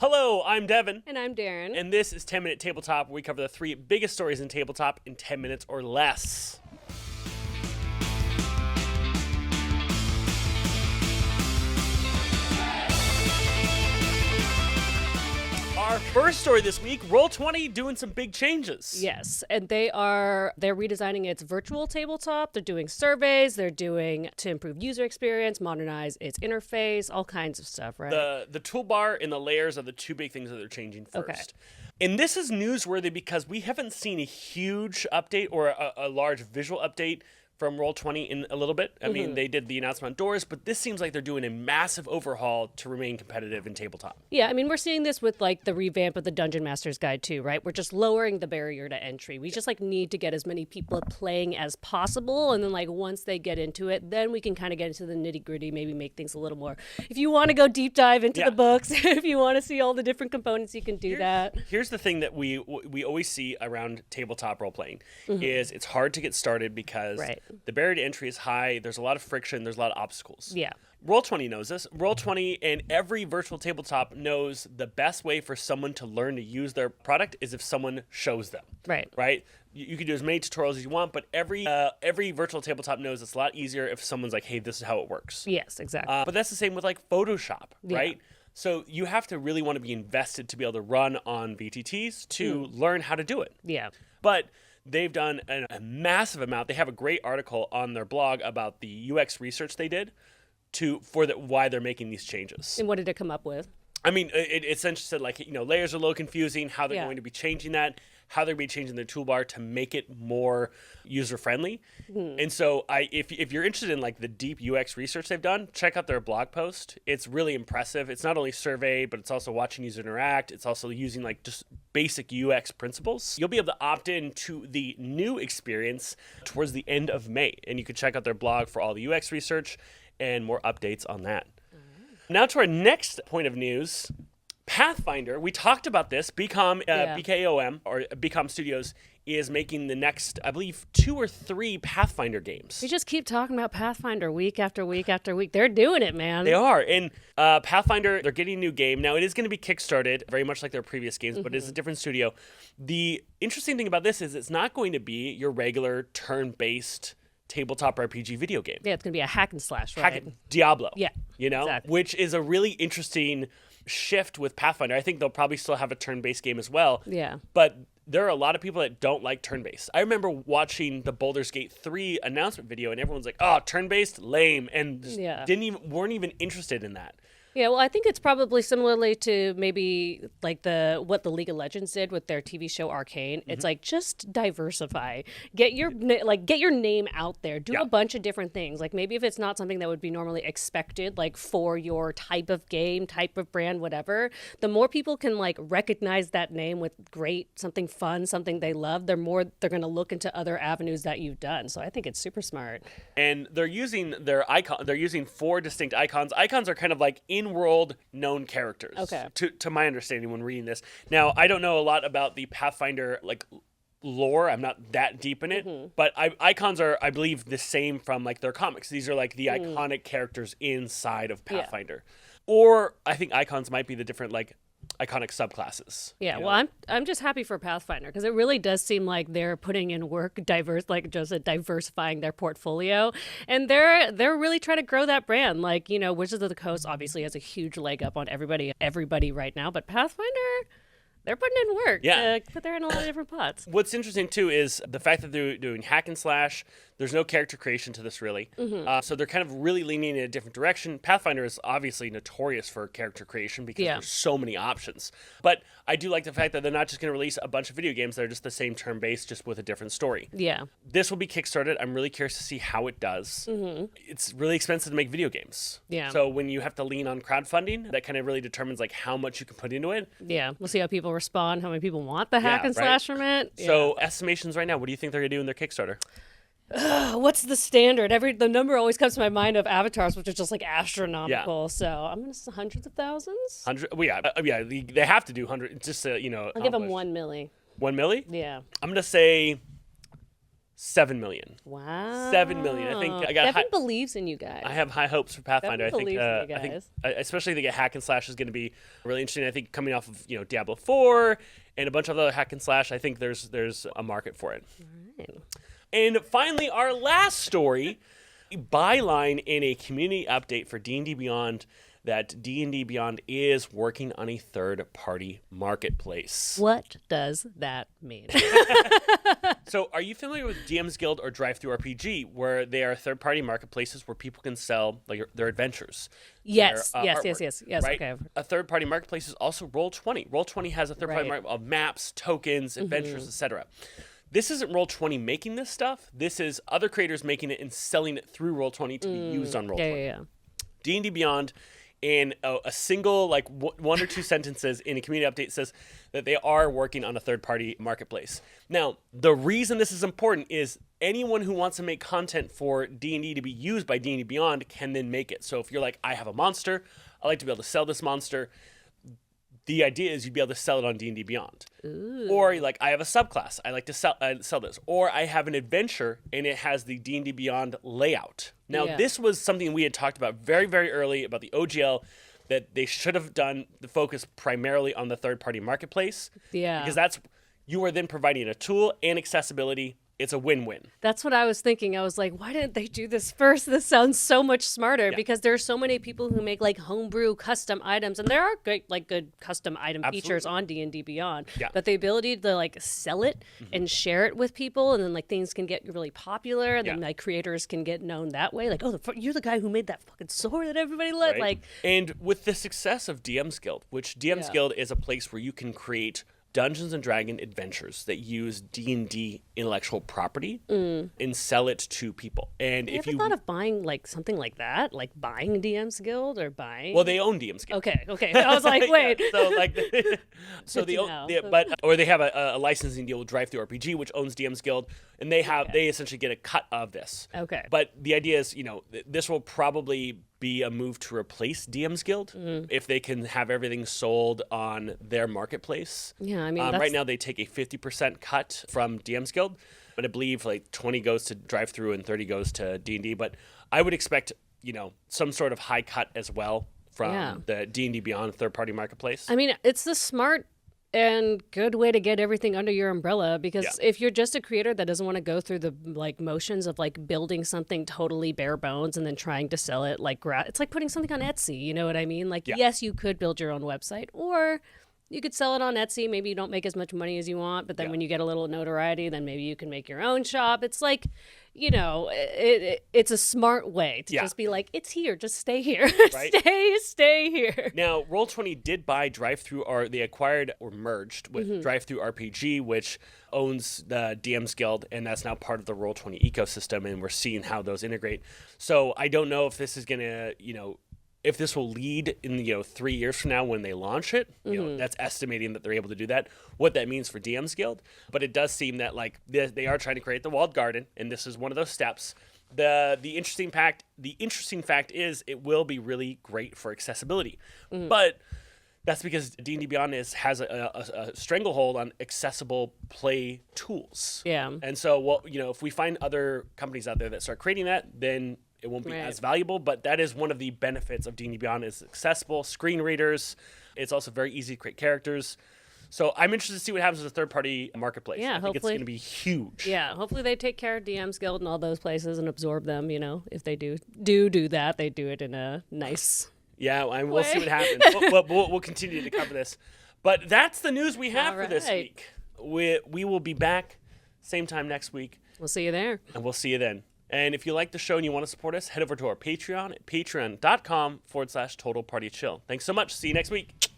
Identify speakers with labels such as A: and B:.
A: Hello, I'm Devin.
B: And I'm Darren.
A: And this is 10 Minute Tabletop, where we cover the 3 biggest stories in tabletop in 10 minutes or less. Our first story this week, Roll20 doing some big changes.
B: Yes, and they're redesigning its virtual tabletop. They're doing surveys. They're doing to improve user experience, modernize its interface, all kinds of stuff, right?
A: The toolbar and the layers are the 2 big things that they're changing first.
B: Okay.
A: And this is newsworthy because we haven't seen a huge update or a large visual update from Roll20 in a little bit. I mean, they did the announcement on Doors, but this seems like they're doing a massive overhaul to remain competitive in tabletop.
B: Yeah, I mean, we're seeing this with like the revamp of the Dungeon Master's Guide too, right? We're just lowering the barrier to entry. We just like need to get as many people playing as possible, and then like once they get into it, then we can kind of get into the nitty gritty, maybe make things a little more. If you want to go deep dive into the books, if you want to see all the different components, you can do that.
A: Here's the thing that we always see around tabletop role playing is it's hard to get started because the barrier to entry is high. There's a lot of friction. There's a lot of obstacles.
B: Yeah.
A: Roll20 knows this. Roll20 and every virtual tabletop knows the best way for someone to learn to use their product is if someone shows them. Right? You can do as many tutorials as you want, but every virtual tabletop knows it's a lot easier if someone's like, hey, this is how it works.
B: Yes, exactly.
A: But that's the same with like Photoshop, right? So you have to really want to be invested to be able to run on VTTs to learn how to do it.
B: Yeah.
A: But they've done a massive amount. They have a great article on their blog about the UX research they did why they're making these changes.
B: And what did it come up with?
A: I mean, it essentially said like, layers are a little confusing, how they're going to be changing that, how they're going to be changing their toolbar to make it more user-friendly. And so if you're interested in like the deep UX research they've done, check out their blog post. It's really impressive. It's not only survey, but it's also watching users interact. It's also using like just basic UX principles. You'll be able to opt in to the new experience towards the end of May. And you can check out their blog for all the UX research and more updates on that. Now to our next point of news, Pathfinder. We talked about this. BKOM, or BCOM Studios, is making the next, I believe, 2 or 3 Pathfinder games.
B: We just keep talking about Pathfinder week after week after week. They're doing it, man.
A: They are. And Pathfinder, they're getting a new game. Now, it is going to be kickstarted, very much like their previous games, but it's a different studio. The interesting thing about this is it's not going to be your regular turn-based tabletop RPG video game.
B: Yeah, it's going to be a hack and slash, right?
A: Diablo.
B: Yeah, exactly.
A: Which is a really interesting shift with Pathfinder. I think they'll probably still have a turn-based game as well.
B: Yeah.
A: But there are a lot of people that don't like turn-based. I remember watching the Baldur's Gate 3 announcement video, and everyone's like, "Oh, turn-based, lame," and just weren't even interested in that.
B: Yeah, well, I think it's probably similarly to maybe like what the League of Legends did with their TV show Arcane. It's like just diversify, get your name out there, do a bunch of different things. Like maybe if it's not something that would be normally expected, like for your type of game, type of brand, whatever, the more people can like recognize that name with something fun, something they love, they're going to look into other avenues that you've done. So I think it's super smart.
A: And they're using their icon. They're using 4 distinct icons. Icons are kind of like in-world known characters.
B: Okay.
A: To my understanding when reading this. Now, I don't know a lot about the Pathfinder like lore. I'm not that deep in it, but icons are, I believe, the same from like their comics. These are like the iconic characters inside of Pathfinder. Or I think icons might be the different like iconic subclasses.
B: Yeah, well, I'm just happy for Pathfinder because it really does seem like they're putting in work, diversifying their portfolio, and they're really trying to grow that brand. Like, Wizards of the Coast obviously has a huge leg up on everybody right now, but Pathfinder, they're putting in work.
A: Yeah,
B: but they're in a lot of different pots.
A: What's interesting too is the fact that they're doing hack and slash. There's no character creation to this, really. So they're kind of really leaning in a different direction. Pathfinder is obviously notorious for character creation because there's so many options. But I do like the fact that they're not just going to release a bunch of video games that are just the same turn-based, just with a different story.
B: Yeah.
A: This will be kickstarted. I'm really curious to see how it does. It's really expensive to make video games.
B: Yeah.
A: So when you have to lean on crowdfunding, that kind of really determines like how much you can put into it.
B: Yeah. We'll see how people respond, how many people want the hack and slash from it.
A: So estimations right now, what do you think they're going to do in their Kickstarter?
B: What's the standard? The number always comes to my mind of avatars, which is just like astronomical. Yeah. So I'm gonna say hundreds of thousands.
A: They have to do hundred. Just
B: I'll give them $1 million.
A: $1 million?
B: Yeah.
A: I'm gonna say 7 million.
B: Wow.
A: 7 million. I think I got
B: Devin believes in you guys.
A: I have high hopes for Pathfinder.
B: Devin believes in you
A: I think,
B: guys.
A: especially I think a hack and slash is going to be really interesting. I think coming off of Diablo 4 and a bunch of other hack and slash, I think there's a market for it.
B: Right.
A: And finally, our last story, a byline in a community update for D&D Beyond, that D&D Beyond is working on a third-party marketplace.
B: What does that mean?
A: So are you familiar with DM's Guild or DriveThru RPG, where they are third-party marketplaces where people can sell their adventures?
B: Yes,
A: their,
B: yes.
A: Right?
B: Okay.
A: A third-party marketplace is also Roll20. Roll20 has a third-party market of maps, tokens, adventures, etc. This isn't Roll20 making this stuff. This is other creators making it and selling it through Roll20 to be used on Roll20.
B: Yeah.
A: D&D Beyond, in a single, one or two sentences in a community update, says that they are working on a third-party marketplace. Now, the reason this is important is anyone who wants to make content for D&D to be used by D&D Beyond can then make it. So if you're like, I have a monster, I like to be able to sell this monster, the idea is you'd be able to sell it on D&D Beyond.
B: Ooh.
A: Or like, I have a subclass, I like to sell this. Or I have an adventure and it has the D&D Beyond layout. Now, this was something we had talked about very, very early about the OGL, that they should have done the focus primarily on the third-party marketplace.
B: Yeah.
A: Because you are then providing a tool and accessibility. It's a win-win.
B: That's what I was thinking. I was like, why didn't they do this first? This sounds so much smarter because there are so many people who make homebrew custom items, and there are good custom item features on D&D Beyond.
A: Yeah.
B: But the ability to sell it and share it with people, and then things can get really popular, and then creators can get known that way. You're the guy who made that fucking sword that everybody loved.
A: Right. And with the success of DM's Guild, which DM's Guild is a place where you can create Dungeons and Dragon adventures that use D&D intellectual property and sell it to people. And
B: if you thought of buying something like that, buying DM's Guild or buying?
A: Well, they own DM's Guild.
B: Okay. I was like, wait.
A: Or they have a licensing deal with DriveThru RPG, which owns DM's Guild, and they essentially get a cut of this.
B: Okay.
A: But the idea is, this will probably be a move to replace DM's Guild if they can have everything sold on their marketplace.
B: Yeah, I mean,
A: right now they take a 50% cut from DM's Guild, but I believe 20 goes to DriveThru and 30 goes to D&D. But I would expect, some sort of high cut as well from the D&D Beyond third-party marketplace.
B: I mean, it's the smart and good way to get everything under your umbrella, because if you're just a creator that doesn't want to go through the motions of building something totally bare bones and then trying to sell it it's like putting something on Etsy, you know what I mean? Yes, you could build your own website, or you could sell it on Etsy. Maybe you don't make as much money as you want, but then when you get a little notoriety, then maybe you can make your own shop. It's it's a smart way to just be it's here, just stay here.
A: Right?
B: stay here.
A: Now, Roll20 did buy DriveThru, or they acquired or merged with DriveThru RPG, which owns the DM's Guild, and that's now part of the Roll20 ecosystem, and we're seeing how those integrate. So I don't know if this is going to, if this will lead in 3 years from now when they launch it. That's estimating that they're able to do that, what that means for DM's Guild. But it does seem that they are trying to create the walled garden, and this is one of those steps. The interesting fact is it will be really great for accessibility. But that's because D&D Beyond has a stranglehold on accessible play tools.
B: Yeah.
A: And so if we find other companies out there that start creating that, then it won't be as valuable, but that is one of the benefits of D&D Beyond. Is accessible, screen readers. It's also very easy to create characters. So I'm interested to see what happens with the third-party marketplace.
B: Yeah,
A: I think it's going to be huge.
B: Yeah, hopefully they take care of DM's Guild and all those places and absorb them. If they do that, they do it in a nice
A: we'll see what happens. We'll continue to cover this. But that's the news we have for this week. We will be back same time next week.
B: We'll see you there.
A: And we'll see you then. And if you like the show and you want to support us, head over to our Patreon at patreon.com/Total Party Chill. Thanks so much. See you next week.